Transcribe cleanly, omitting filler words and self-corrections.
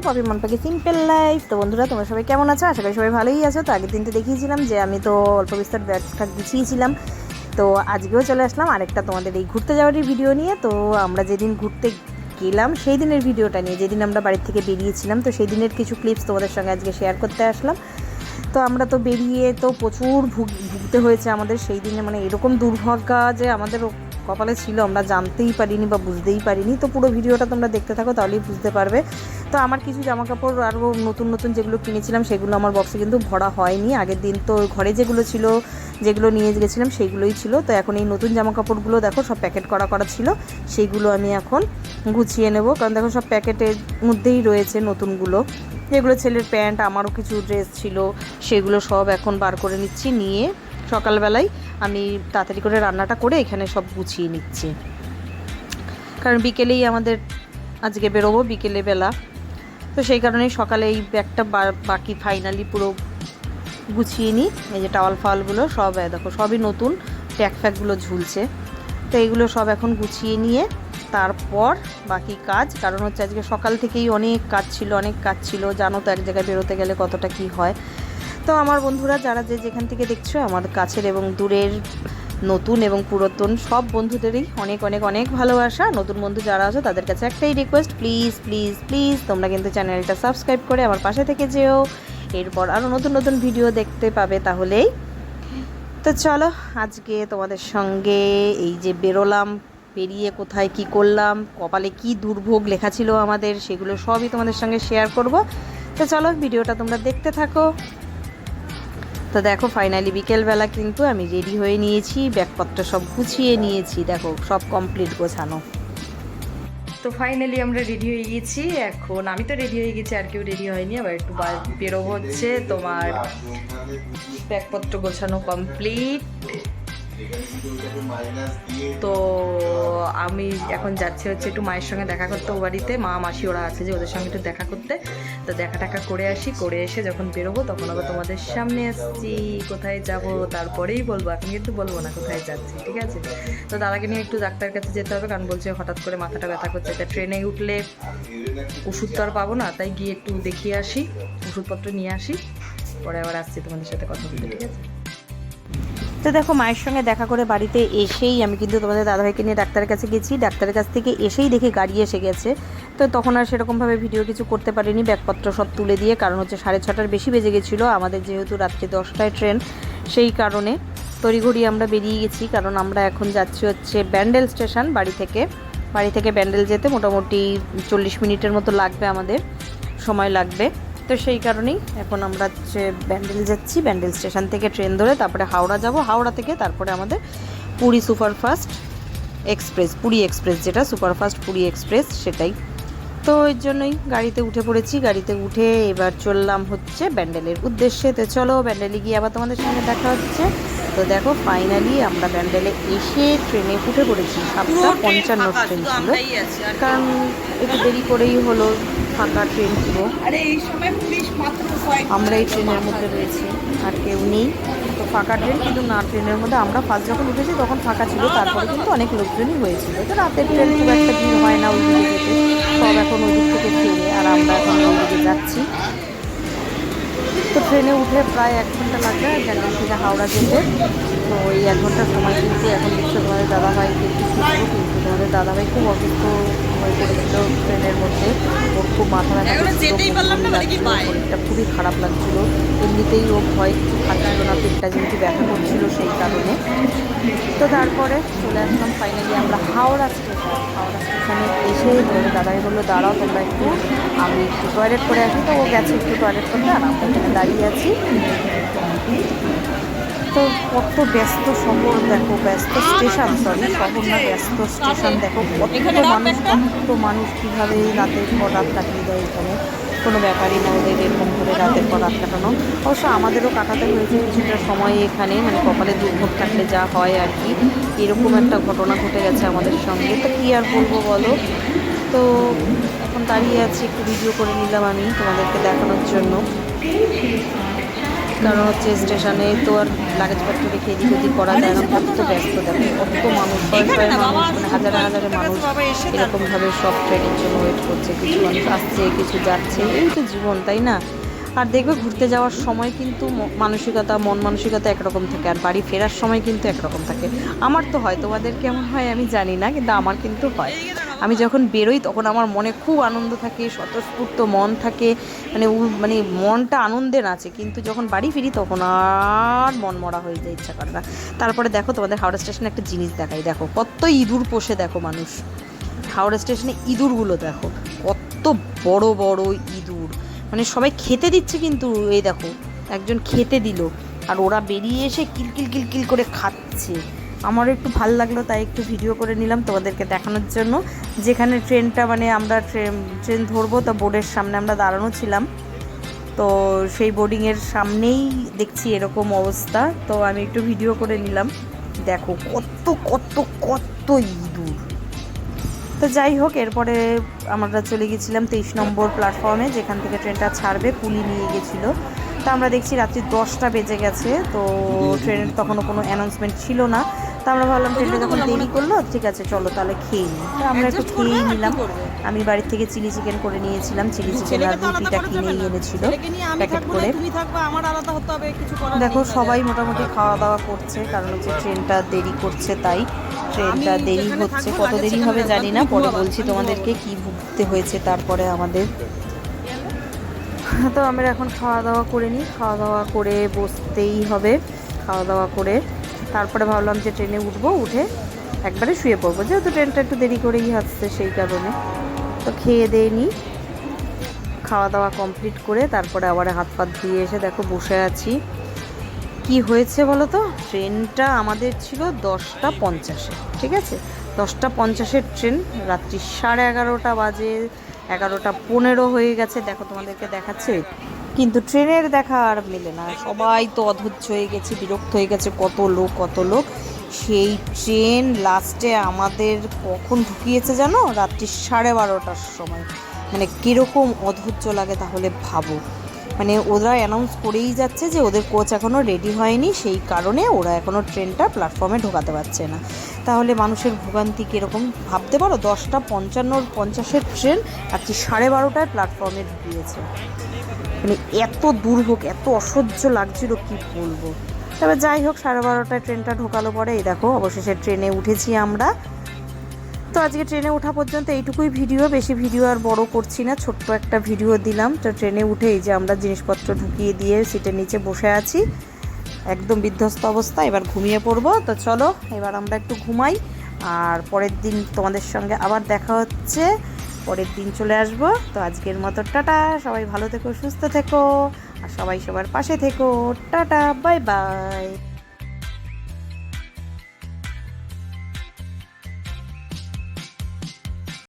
Poppy মনপাকে simple life. তো বন্ধুরা, তোমরা সবাই কেমন আছো? আশা করি সবাই ভালোই আছো। তো আগের দিন তো দেখিয়েছিলাম যে আমি তো অল্প বিস্তর ব্যাগটা গুছিয়েছিলাম। তো আজকেও চলে আসলাম আরেকটা তোমাদের এই ঘুরতে যাওয়ারই ভিডিও নিয়ে। তো আমরা যেদিন ঘুরতে গেলাম সেই দিনের ভিডিওটা নিয়ে, যেদিন আমরা বাড়ির থেকে বেরিয়েছিলাম, তো সেই দিনের কিছু ক্লিপস তোমাদের সঙ্গে আজকে শেয়ার করতে আসলাম। তো আমরা তো বেরিয়ে তো প্রচুর ভুগতে হয়েছে আমাদের সেই দিনে, মানে এরকম দুর্ভাগ্য যে আমাদের কপালে ছিল আমরা জানতেই পারিনি বা বুঝতেই পারিনি। তো পুরো ভিডিওটা তোমরা দেখতে থাকো, তাহলেই বুঝতে পারবে। তো আমার কিছু জামাকাপড় আরও নতুন নতুন যেগুলো কিনেছিলাম সেগুলো আমার বক্সে কিন্তু ভরা হয়নি। আগের দিন তো ঘরে যেগুলো ছিল, যেগুলো নিয়ে গেছিলাম সেইগুলোই ছিল। তো এখন এই নতুন জামাকাপড়গুলো দেখো সব প্যাকেট করা ছিল, সেইগুলো আমি এখন গুছিয়ে নেব। কারণ দেখো সব প্যাকেটের মধ্যেই রয়েছে নতুনগুলো। যেগুলো ছেলের প্যান্ট, আমারও কিছু ড্রেস ছিল, সেগুলো সব এখন বার করে নিচ্ছি। নিয়ে সকালবেলায় আমি তাড়াতাড়ি করে রান্নাটা করে এখানে সব গুছিয়ে নিচ্ছি, কারণ বিকেলেই আমাদের আজকে বেরোবো, বিকেলে বেলা। তো সেই কারণেই সকালে এই ব্যাগটা বাকি ফাইনালি পুরো গুছিয়ে নিই। এই যে টাওয়াল ফাওয়ালগুলো সব দেখো সবই নতুন, ফ্যাকগুলো ঝুলছে। তো এইগুলো সব এখন গুছিয়ে নিয়ে তারপর বাকি কাজ, কারণ হচ্ছে আজকে সকাল থেকেই অনেক কাজ ছিল। জানো তো এক জায়গায় বেরোতে গেলে কতটা কি হয়। তো আমার বন্ধুরা যারা যেখান থেকে দেখছো, আমার কাছের এবং দূরের নতুন এবং পুরাতন সব বন্ধুদেরই অনেক অনেক অনেক ভালোবাসা। নতুন বন্ধু যারা আছো তাদের কাছে একটাই রিকোয়েস্ট, প্লিজ প্লিজ প্লিজ তোমরা কিন্তু চ্যানেলটা সাবস্ক্রাইব করে আমার পাশে থেকে যেও। এরপর আরও নতুন নতুন ভিডিও দেখতে পাবে তাহলেই। তো চলো আজকে তোমাদের সঙ্গে এই যে বেরোলাম, বেরিয়ে কোথায় কি করলাম, কপালে কি দুর্ভোগ লেখা ছিল আমাদের, সেগুলো সবই তোমাদের সঙ্গে শেয়ার করব। তো চলো ভিডিওটা তোমরা দেখতে থাকো। তো দেখো ফাইনালি বিকেলবেলা কিন্তু আমি রেডি হয়ে নিয়েছি, ব্যাগপত্র সব গুছিয়ে নিয়েছি, দেখো সব কমপ্লিট গোছানো। তো ফাইনালি আমরা রেডি হয়ে গেছি। এখন আমি তো রেডি হয়ে গেছি, আর কেউ রেডি হয়নি। আবার একটু বেরোবো, হচ্ছে তোমার ব্যাগপত্র গোছানো কমপ্লিট। তো আমি এখন যাচ্ছি হচ্ছে একটু মায়ের সঙ্গে দেখা করতে, ও বাড়িতে মা মাসি ওরা আছে যে, ওদের সঙ্গে একটু দেখা করতে। তো দেখা টাকা করে আসি, করে এসে যখন বেরোবো তখন আবার তোমাদের সামনে আসছি। কোথায় যাব তারপরেই বলবো, এখন কিন্তু বলবো না কোথায় যাচ্ছি, ঠিক আছে? তো দাদাকে নিয়ে একটু ডাক্তারের কাছে যেতে হবে, কারণ বলছে হঠাৎ করে মাথাটা ব্যথা করছে। তা ট্রেনে উঠলে ওষুধ তো আর পাবো না, তাই গিয়ে একটু দেখিয়ে আসি, ওষুধপত্র নিয়ে আসি, পরে আবার আসছি তোমাদের সাথে কথা বলতে, ঠিক আছে? তো দেখো মায়ের সঙ্গে দেখা করে বাড়িতে এসেই আমি কিন্তু তোমাদের দাদাভাইকে নিয়ে ডাক্তারের কাছে গেছি। ডাক্তারের কাছ থেকে এসেই দেখি গাড়ি এসে গেছে। তো তখন আর সেরকমভাবে ভিডিও কিছু করতে পারিনি, ব্যাগপত্র সব তুলে দিয়ে, কারণ হচ্ছে 6:30টার বেশি বেজে গেছিলো আমাদের, যেহেতু রাত্রি 10টায় ট্রেন। সেই কারণে তড়িঘড়ি আমরা বেরিয়ে গেছি, কারণ আমরা এখন যাচ্ছি হচ্ছে ব্যান্ডেল স্টেশন। বাড়ি থেকে ব্যান্ডেল যেতে মোটামুটি 40 মিনিটের মতো লাগবে, আমাদের সময় লাগবে। তো সেই কারণেই এখন আমরা হচ্ছে ব্যান্ডেল যাচ্ছি। ব্যান্ডেল স্টেশন থেকে ট্রেন ধরে তারপরে হাওড়া যাব, হাওড়া থেকে তারপরে আমাদের Puri superfast express, Puri express যেটা সুপারফাস্ট পুরী এক্সপ্রেস, সেটাই। তো এর জন্যই গাড়িতে উঠে পড়েছি। গাড়িতে উঠে এবার চললাম হচ্ছে ব্যান্ডেলের উদ্দেশ্যে। তো চলো ব্যান্ডেলে গিয়ে আবার তোমাদের সঙ্গে দেখা হচ্ছে। তো দেখো ফাইনালি আমরা ব্যান্ডেলে এসে ট্রেনে উঠে পড়েছি। 7:55 ট্রেন ছিল, কারণ একটু দেরি করেই হলো, ফাঁকা ট্রেন ছিল। আমরা এই ট্রেনের মধ্যে রয়েছি, আর কেউ নেই। তো ফাঁকা ট্রেন, কিন্তু না ট্রেনের মধ্যে আমরা ফার্স্ট যখন উঠেছি তখন ফাঁকা ছিল, তারপরে কিন্তু অনেক লোকজনই হয়েছিল। তো রাতের ট্রেন খুব একটা ভিড় হয় না ওইদিকে যেতে, সব এখন ওই দিক থেকে ফিরে, আর আমরা এখন ওইদিকে যাচ্ছি। তো ট্রেনে উঠে প্রায় 1 ঘন্টা লাগবে ব্যান্ডেল থেকে হাওড়া যেতে। তো ওই 1 ঘন্টার সময় কিন্তু এখন দেখছো তোমাদের দাদাভাইকে একটু সুস্থ, কিন্তু তোমাদের দাদাভাই খুব অসুস্থ হয়ে পড়েছিল ট্রেনের মধ্যে। ওর খুব মাথা ব্যথা করছিল, শরীরটা খুবই খারাপ লাগছিল। এমনিতেই ও ভয় কিছু খাচ্ছিল না, পেটটা যেহেতু ব্যথা করছিল সেই কারণে। তো তারপরে চলে আসলাম ফাইনালি আমরা হাওড়া স্টেশনে এসে তোমাদের দাদাই বললো দাঁড়াও তোমরা একটু, আমি একটু টয়লেট করে আসি। তো ও গেছে একটু টয়লেট করতে, আর আমরা এখানে দাঁড়িয়ে আছি। তো কত ব্যস্ত শহর দেখো, ব্যস্ত স্টেশন, সরি শহর না, ব্যস্ত স্টেশন। দেখো কত মানুষ কীভাবে রাতের পর রাত কাটিয়ে দেয় এখানে, কোনো ব্যাপারই না ওদের এরকম করে রাতের পর রাত কাটানো। অবশ্য আমাদেরও কাটাতে হয়েছে কিছুটা সময় এখানে, মানে কপালে দুর্ভোগ থাকলে যা হয় আর কি। এরকম একটা ঘটনা ঘটে গেছে আমাদের সঙ্গে, তো কী আর বলবো বলো। তো এখন দাঁড়িয়ে আছি, একটু ভিডিও করে নিলাম আমি তোমাদেরকে দেখানোর জন্য। কারণ হচ্ছে স্টেশনে তো আর লাগেজপত্র রেখে এদিক ওদিক করা যায় না, কত ব্যস্ত দেখো, কত মানুষ, শয়ে শয়ে মানুষ, মানে হাজারে হাজারে মানুষ এরকমভাবে সব ট্রেনের জন্য ওয়েট করছে। কিছু মানুষ আসছে, কিছু যাচ্ছে, এই তো জীবন, তাই না? আর দেখবে ঘুরতে যাওয়ার সময় কিন্তু মানসিকতা, মন মানসিকতা একরকম থাকে, আর বাড়ি ফেরার সময় কিন্তু একরকম থাকে। আমার তো হয়, তোমাদের কেমন হয় আমি জানি না, কিন্তু আমার কিন্তু হয়। আমি যখন বেরোই তখন আমার মনে খুব আনন্দ থাকে, স্বতঃস্ফূর্ত মন থাকে, মানে মানে মনটা আনন্দে নাচে, কিন্তু যখন বাড়ি ফিরি তখন আর মন মরা হয়ে যায়, ইচ্ছা করে না। তারপরে দেখো তোমাদের হাওড়া স্টেশনে একটা জিনিস দেখাই, দেখো কত ইঁদুর পোষে, দেখো মানুষ হাওড়া স্টেশনে ইঁদুরগুলো দেখো, কত বড় বড় ইঁদুর, মানে সবাই খেতে দিচ্ছে, কিন্তু এই দেখো একজন খেতে দিল, আর ওরা বেরিয়ে এসে কিলকিল কিলকিল করে খাচ্ছে। আমারও একটু ভাল লাগলো, তাই একটু ভিডিও করে নিলাম তোমাদেরকে দেখানোর জন্য। যেখানে ট্রেনটা, মানে আমরা ট্রেন ধরবো, তো বোর্ডের সামনে আমরা দাঁড়ানো ছিলাম, তো সেই বোর্ডিংয়ের সামনেই দেখছি এরকম অবস্থা, তো আমি একটু ভিডিও করে নিলাম। দেখো কত কত কত ইঁদুর। তো যাই হোক, এরপরে আমরা চলে গেছিলাম 23 নম্বর প্ল্যাটফর্মে, যেখান থেকে ট্রেনটা ছাড়বে, কুলি নিয়ে গেছিলো। তো আমরা দেখছি রাত্রি 10টা বেজে গেছে, তো ট্রেনের তখনও কোনো অ্যানাউন্সমেন্ট ছিল না। তো আমরা ভাবলাম ট্রেনটা যখন দেরি করলো, ঠিক আছে চলো তাহলে খেয়ে নিই। তো আমরা একটু খেয়েই নিলাম। আমি বাড়ির থেকে চিলি চিকেন করে নিয়েছিলাম, চিলি চিকেন আর রুটিটা কিনেই এনেছিল প্যাকেট করে। দেখো সবাই মোটামুটি খাওয়া দাওয়া করছে, কারণ হচ্ছে ট্রেনটা দেরি করছে, তাই ট্রেনটা দেরি হচ্ছে। কত দেরি হবে জানি না, পরে বলছি তোমাদেরকে কি ভুগতে হয়েছে তারপরে আমাদের। তো আমরা এখন খাওয়া দাওয়া করে নিই, খাওয়া দাওয়া করে বসতেই হবে। খাওয়া দাওয়া করে তারপরে ভাবলাম যে ট্রেনে উঠবো, উঠে একবারে শুয়ে পড়বো, যেহেতু ট্রেনটা একটু দেরি করেই আসছে সেই কারণে। তো খেয়ে দিয়ে নিই, খাওয়া দাওয়া কমপ্লিট করে তারপরে আবার হাত পাত ধুয়ে এসে দেখো বসে আছি। কি হয়েছে বলো তো, ট্রেনটা আমাদের ছিল 10টা 50-এ, ঠিক আছে? 10টা 50-এর ট্রেন, রাত্রি 11:30 বাজে, 11:15 হয়ে গেছে, দেখো তোমাদেরকে দেখাচ্ছে, কিন্তু ট্রেনের দেখা আর মেলে না। সবাই তো অধৈর্য হয়ে গেছে, বিরক্ত হয়ে গেছে, কত লোক কত লোক। সেই ট্রেন লাস্টে আমাদের কখন ঢুকিয়েছে জানো? রাত্রি 12:30টার সময়। মানে কীরকম অধৈর্য লাগে তাহলে ভাবো। মানে ওরা অ্যানাউন্স করেই যাচ্ছে যে ওদের কোচ এখনও রেডি হয়নি, সেই কারণে ওরা এখনও ট্রেনটা প্ল্যাটফর্মে ঢোকাতে পারছে না। তাহলে মানুষের ভোগান্তি কীরকম ভাবতে পারো? 10টা 50-এর ট্রেন রাত্রি 12:30টায় প্ল্যাটফর্মে ঢুকিয়েছে। মানে এত দুর্ভোগ, এত অসহ্য লাগছিল কি বলবো। তবে যাই হোক, 12:30টায় ট্রেনটা ঢোকালো পরে এই দেখো অবশেষে ট্রেনে উঠেছি আমরা। তো আজকে ট্রেনে ওঠা পর্যন্ত এইটুকুই ভিডিও, বেশি ভিডিও আর বড় করছি না, ছোট্ট একটা ভিডিও দিলাম। তো ট্রেনে উঠে এই যে আমরা জিনিসপত্র ঢুকিয়ে দিয়ে সিটের নিচে বসে আছি, একদম বিধ্বস্ত অবস্থা, এবার ঘুমিয়ে পড়বো। তো চলো এবার আমরা একটু ঘুমাই, আর পরের দিন তোমাদের সঙ্গে আবার দেখা হচ্ছে, পরের দিন চলে আসবো। তো আজকের মতো টাটা, সবাই ভালো থেকো, সুস্থ থেকো, আর সবাই সবার পাশে থেকো। Tata, bye bye.